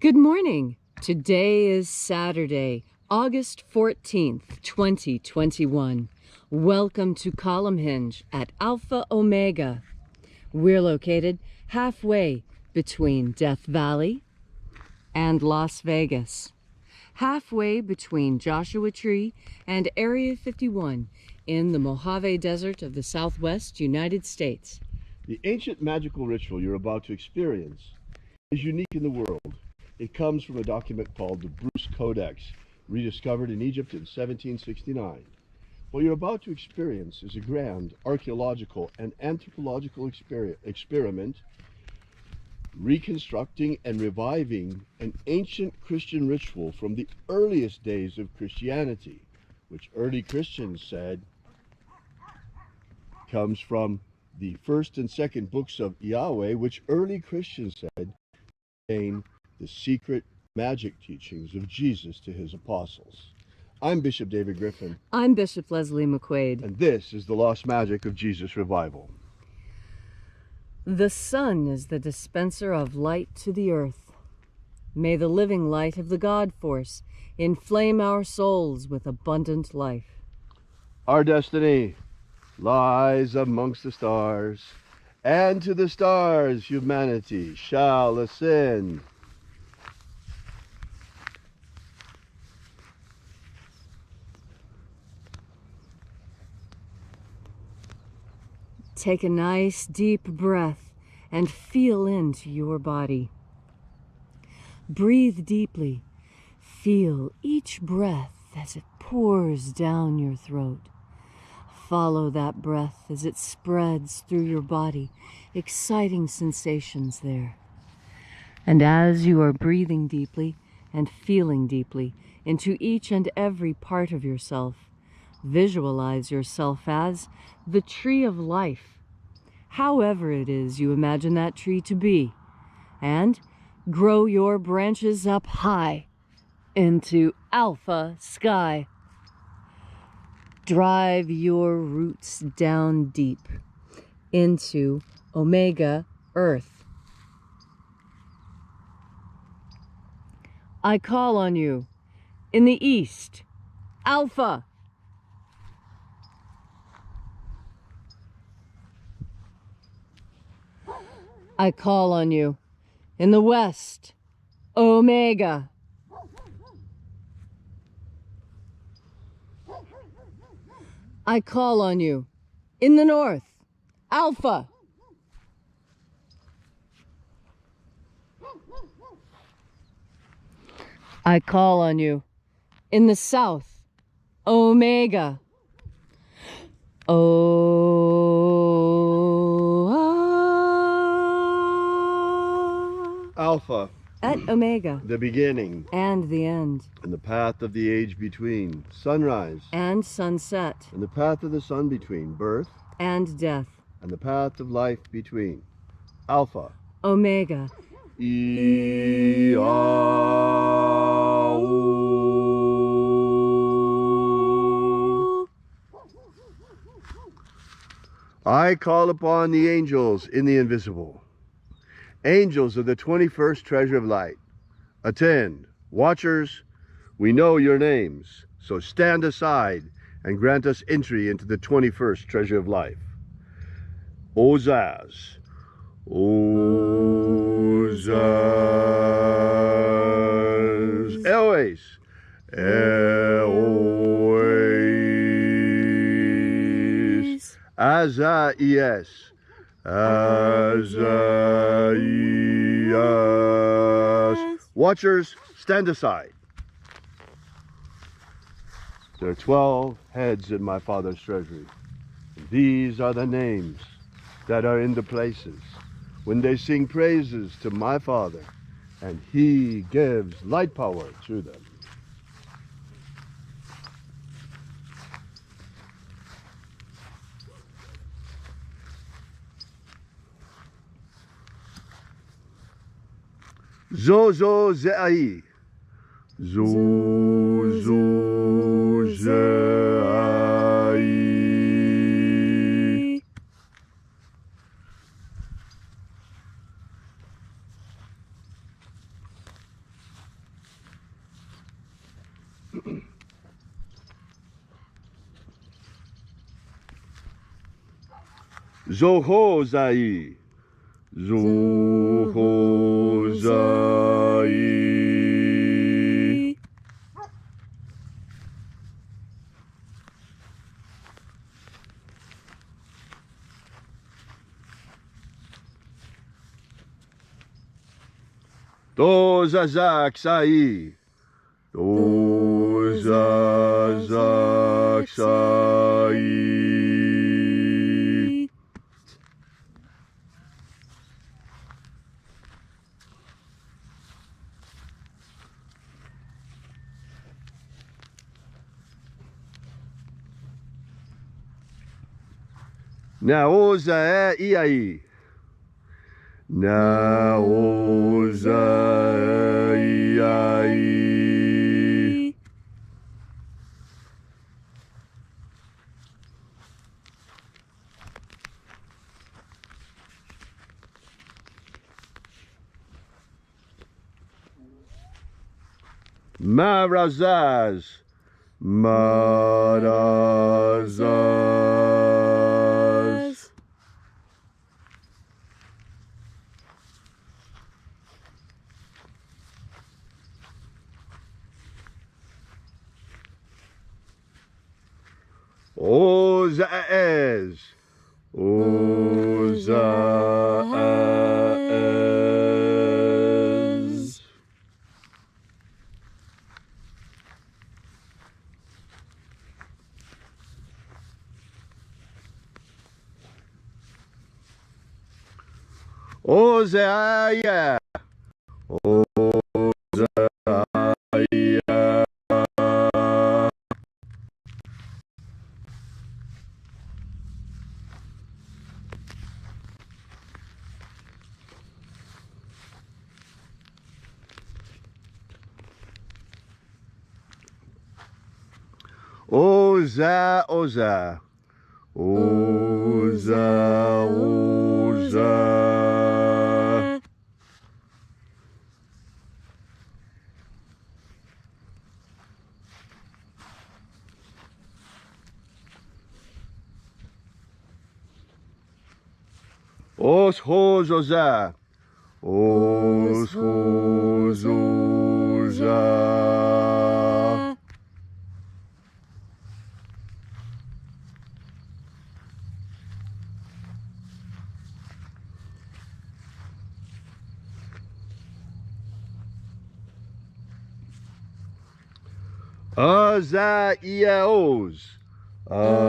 Good morning. Today is Saturday, August 14th, 2021. Welcome to Column Hinge at Alpha Omega. We're located halfway between Death Valley and Las Vegas. Halfway between Joshua Tree and Area 51 in the Mojave Desert of the Southwest United States. The ancient magical ritual you're about to experience is unique in the world. It comes from a document called the Bruce Codex, rediscovered in Egypt in 1769. What you're about to experience is a grand archaeological and anthropological experiment reconstructing and reviving an ancient Christian ritual from the earliest days of Christianity, which early Christians said comes from the first and second books of Yahweh, which early Christians said contain the secret magic teachings of Jesus to his apostles. I'm Bishop David Griffin. I'm Bishop Leslie McQuade. And this is the Lost Magic of Jesus Revival. The sun is the dispenser of light to the earth. May the living light of the God Force inflame our souls with abundant life. Our destiny lies amongst the stars, and to the stars humanity shall ascend. Take a nice deep breath and feel into your body. Breathe deeply. Feel each breath as it pours down your throat. Follow that breath as it spreads through your body, exciting sensations there. And as you are breathing deeply and feeling deeply into each and every part of yourself, visualize yourself as the tree of life, however it is you imagine that tree to be, and grow your branches up high into alpha sky. Drive your roots down deep into omega earth. I call on you in the east, alpha. I call on you in the west, omega. I call on you in the north, alpha. I call on you in the south, omega. Alpha. At omega. The beginning. And the end. And the path of the age between. Sunrise. And sunset. And the path of the sun between. Birth. And death. And the path of life between. Alpha. Omega. I call upon the angels in the invisible. Angels of the 21st treasure of light. Attend. Watchers, we know your names, so stand aside and grant us entry into the 21st treasure of life. Ozaz. Ozaz. Eloes. Eloes. Azaias. Azaias. Watchers, stand aside. There are 12 heads in my Father's treasury. And these are the names that are in the places when they sing praises to my Father, and he gives light power to them. Zozo Ze'ai. Zozo Ze'ai. Zohozai. Zohozai. Dozazaksai. Dozazaksai. Naoza iai. Naoza iai. Marazaz. Marazaz. Ozaez. Ozaez. Ozaia. Ozaia. Oza, oza. Oza, oza. Os hozoza. Os hozoza. Azaiaos. Azaiaos.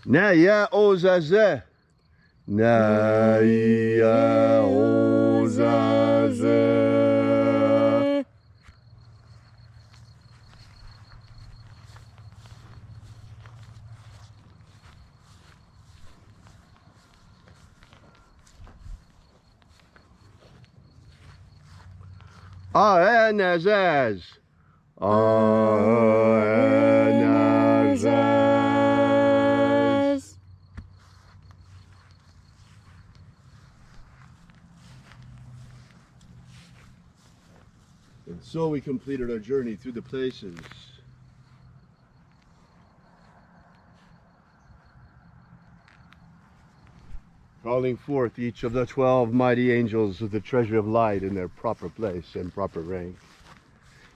Naya ozaze. Naya ozaze. Aenazaz. Aenazaz. And so we completed our journey through the places. Calling forth each of the 12 mighty angels of the treasure of light in their proper place and proper rank.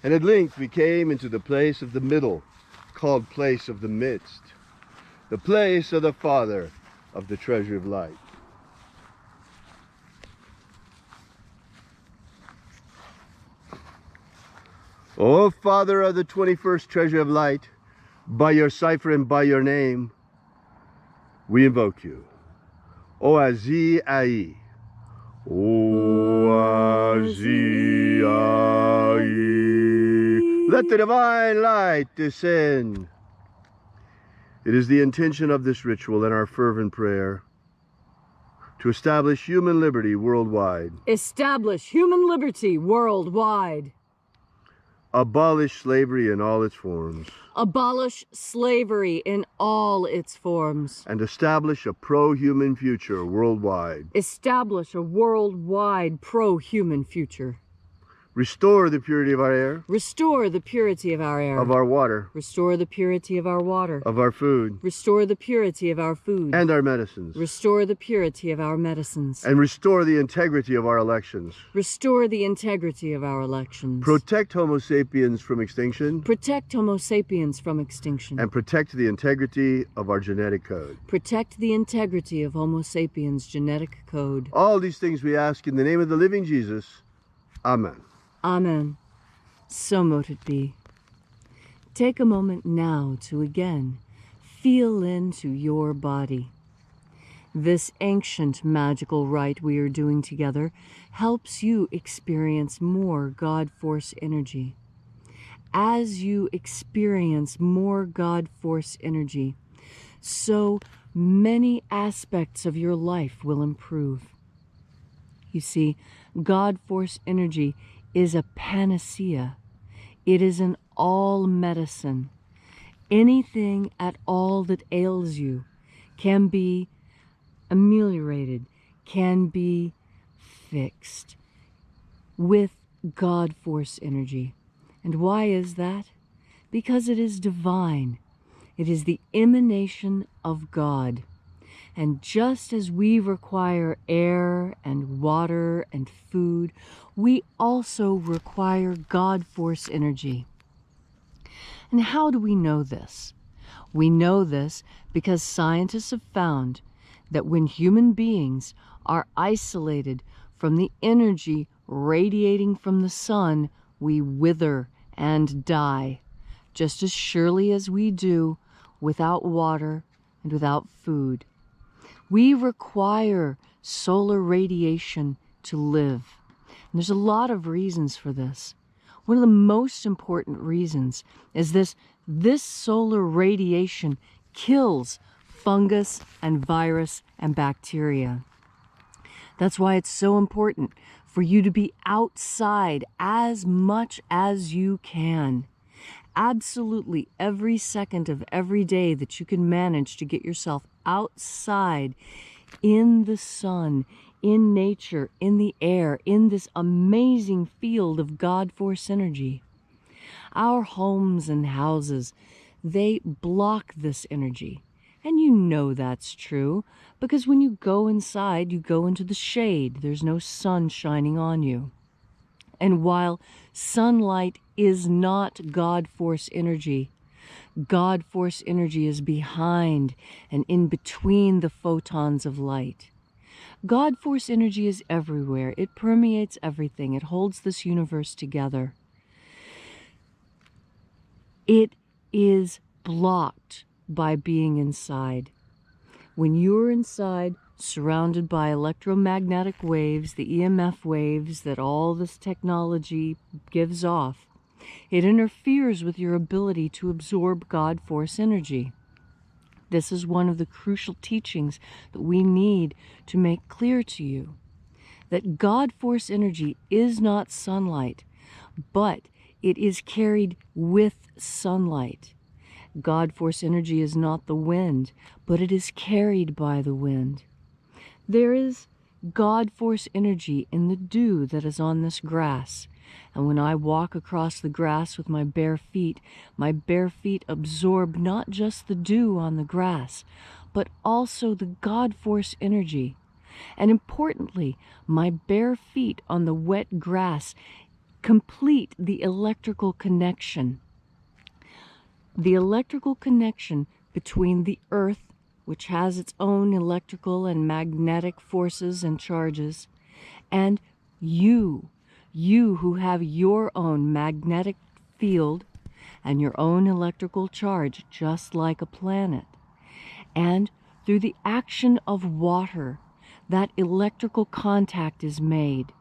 And at length we came into the place of the middle, called place of the midst, the place of the Father of the treasure of light. O Father of the 21st treasure of light, by your cipher and by your name, we invoke you. Oazi Ai. Oazi Ai. Let the divine light descend. It is the intention of this ritual and our fervent prayer to establish human liberty worldwide. Establish human liberty worldwide. Abolish slavery in all its forms. Abolish slavery in all its forms. And establish a pro-human future worldwide. Establish a worldwide pro-human future. Restore the purity of our air. Restore the purity of our air. Of our water. Restore the purity of our water. Of our food. Restore the purity of our food. And our medicines. Restore the purity of our medicines. And restore the integrity of our elections. Restore the integrity of our elections. Protect Homo sapiens from extinction. Protect Homo sapiens from extinction. And protect the integrity of our genetic code. Protect the integrity of Homo sapiens' genetic code. All these things we ask in the name of the living Jesus. Amen. Amen. So mote it be. Take a moment now to again feel into your body. This ancient magical rite we are doing together helps you experience more God Force energy. As you experience more God Force energy, so many aspects of your life will improve. You see, God Force energy is a panacea. It is an all medicine. Anything at all that ails you can be ameliorated, can be fixed with God Force energy. And why is that? Because it is divine. It is the emanation of God. And just as we require air and water and food, we also require God Force energy. And how do we know this? We know this because scientists have found that when human beings are isolated from the energy radiating from the sun, we wither and die, just as surely as we do without water and without food. We require solar radiation to live. And there's a lot of reasons for this. One of the most important reasons is this solar radiation kills fungus and virus and bacteria. That's why it's so important for you to be outside as much as you can. Absolutely every second of every day that you can manage to get yourself outside in the sun, in nature, in the air, in this amazing field of God Force energy. Our homes and houses, they block this energy. And you know that's true because when you go inside, you go into the shade. There's no sun shining on you. And while sunlight is not God Force energy, God Force energy is behind and in between the photons of light. God Force energy is everywhere. It permeates everything. It holds this universe together. It is blocked by being inside. When you're inside, surrounded by electromagnetic waves, the EMF waves that all this technology gives off, it interferes with your ability to absorb God Force energy. This is one of the crucial teachings that we need to make clear to you, that God Force energy is not sunlight, but it is carried with sunlight. God Force energy is not the wind, but it is carried by the wind. There is God Force energy in the dew that is on this grass. And when I walk across the grass with my bare feet absorb not just the dew on the grass, but also the God Force energy. And importantly, my bare feet on the wet grass complete the electrical connection. The electrical connection between the earth, which has its own electrical and magnetic forces and charges, and you who have your own magnetic field and your own electrical charge, just like a planet. And through the action of water, that electrical contact is made.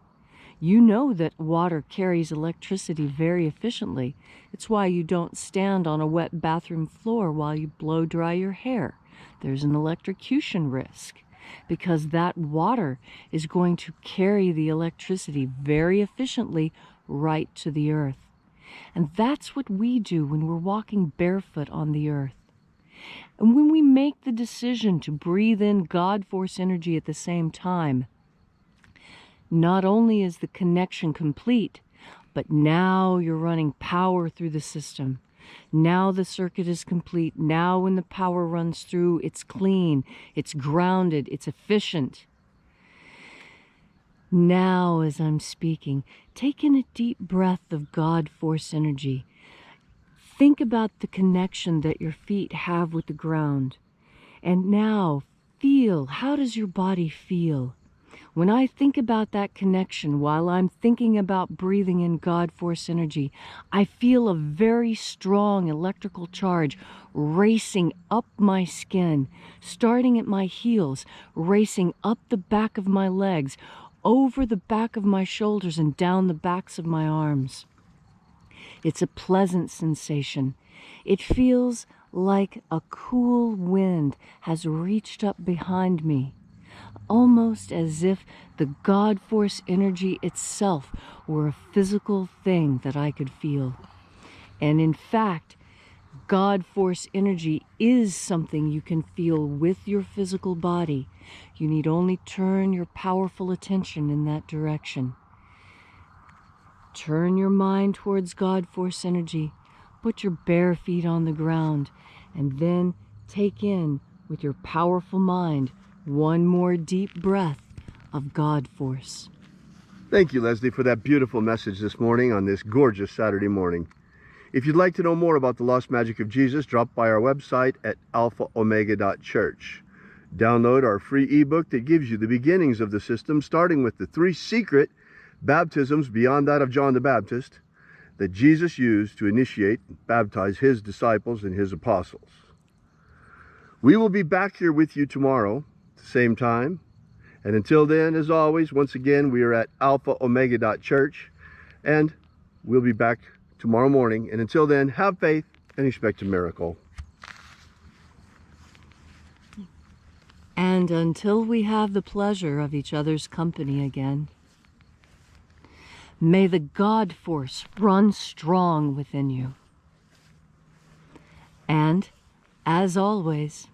You know that water carries electricity very efficiently. It's why you don't stand on a wet bathroom floor while you blow dry your hair. There's an electrocution risk, because that water is going to carry the electricity very efficiently right to the earth. And that's what we do when we're walking barefoot on the earth. And when we make the decision to breathe in God force energy at the same time, not only is the connection complete, but now you're running power through the system. Now the circuit is complete. Now when the power runs through, it's clean, it's grounded, it's efficient. Now, as I'm speaking, take in a deep breath of God force energy. Think about the connection that your feet have with the ground. And now, feel, how does your body feel? When I think about that connection while I'm thinking about breathing in God force energy, I feel a very strong electrical charge racing up my skin, starting at my heels, racing up the back of my legs, over the back of my shoulders and down the backs of my arms. It's a pleasant sensation. It feels like a cool wind has reached up behind me, almost as if the God force energy itself were a physical thing that I could feel. And in fact, God force energy is something you can feel with your physical body. You need only turn your powerful attention in that direction. Turn your mind towards God force energy. Put your bare feet on the ground, and then take in, with your powerful mind, one more deep breath of God force. Thank you, Leslie, for that beautiful message this morning on this gorgeous Saturday morning. If you'd like to know more about the Lost Magic of Jesus, drop by our website at alphaomega.church. Download our free ebook that gives you the beginnings of the system, starting with the 3 secret baptisms beyond that of John the Baptist that Jesus used to initiate and baptize his disciples and his apostles. We will be back here with you tomorrow at the same time. And until then, as always, once again, we are at alphaomega.church, and we'll be back tomorrow morning. And until then, have faith and expect a miracle. And until we have the pleasure of each other's company again, may the God force run strong within you. And, as always,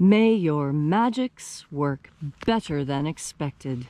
may your magics work better than expected.